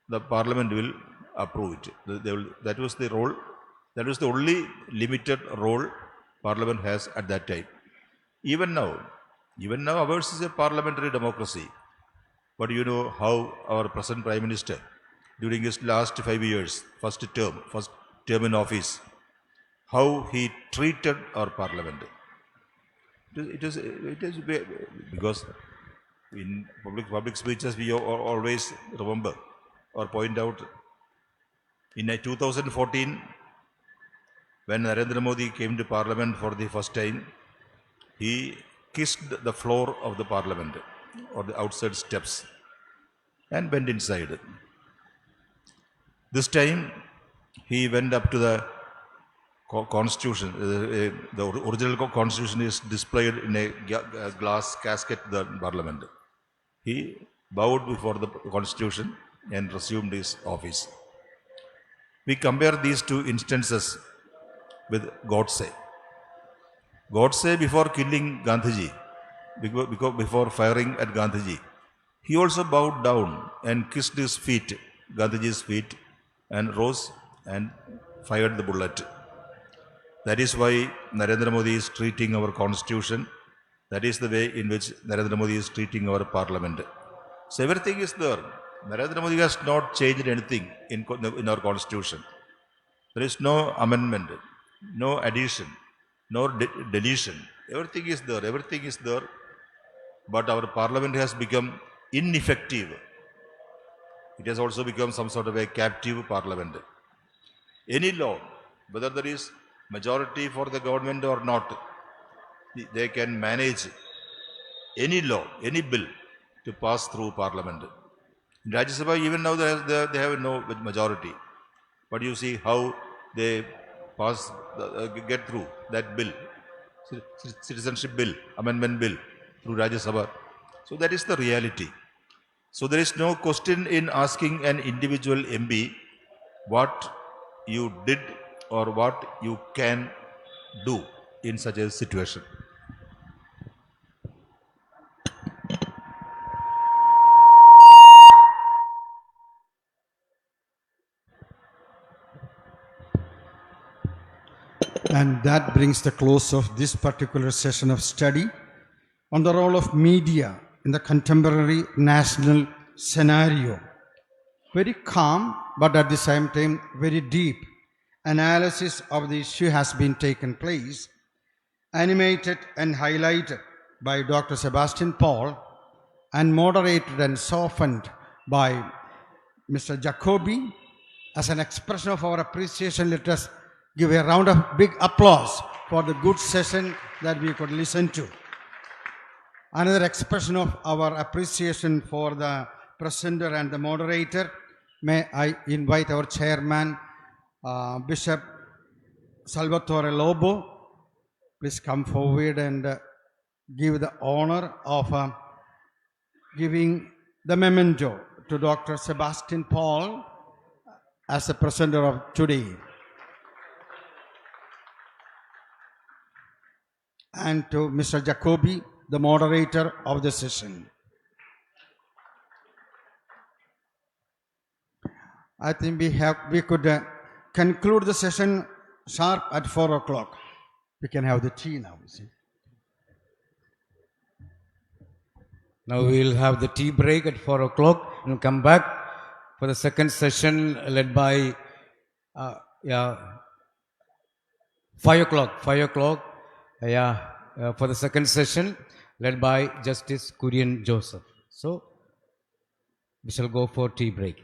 the parliament will approve it. That was the role, that was the only limited role parliament has at that time. Even now ours is a parliamentary democracy. But you know how our present Prime Minister, during his last 5 years, first term in office, how he treated our parliament. It is because in public speeches we always remember or point out, in 2014, when Narendra Modi came to Parliament for the first time, he kissed the floor of the Parliament or the outside steps and went inside. This time he went up to the constitution. The original constitution is displayed in a glass casket in the Parliament. He bowed before the constitution and resumed his office. We compare these two instances with Godse. Godse, before killing Gandhiji, before firing at Gandhiji, he also bowed down and kissed his feet, Gandhiji's feet, and rose and fired the bullet. That is why Narendra Modi is treating our constitution. That is the way in which Narendra Modi is treating our parliament. So everything is there. Narendra Modi has not changed anything in our constitution. There is no amendment, no addition, no deletion. Everything is there, everything is there. But our parliament has become ineffective. It has also become some sort of a captive parliament. Any law, whether there is majority for the government or not, they can manage any law, any bill to pass through parliament. In Rajya Sabha, even now they have no majority. But you see how they pass, get through that bill, citizenship bill, amendment bill through Rajya Sabha. So that is the reality. So there is no question in asking an individual MP what you did or what you can do in such a situation. And that brings the close of this particular session of study on the role of media in the contemporary national scenario. Very calm, but at the same time, very deep analysis of the issue has been taken place, animated and highlighted by Dr. Sebastian Paul and moderated and softened by Mr. Jacoby. As an expression of our appreciation, let us give a round of big applause for the good session that we could listen to. Another expression of our appreciation for the presenter and the moderator, may I invite our chairman, Bishop Salvatore Lobo. Please come forward and give the honor of giving the memento to Dr. Sebastian Paul as the presenter of today. And to Mr. Jacoby, the moderator of the session. I think we could conclude the session sharp at 4 o'clock. We can have the tea now, you see. Now we will have the tea break at 4 o'clock and come back for the second session led by 5 o'clock. 5 o'clock, for the second session led by Justice Kurian Joseph. So we shall go for tea break.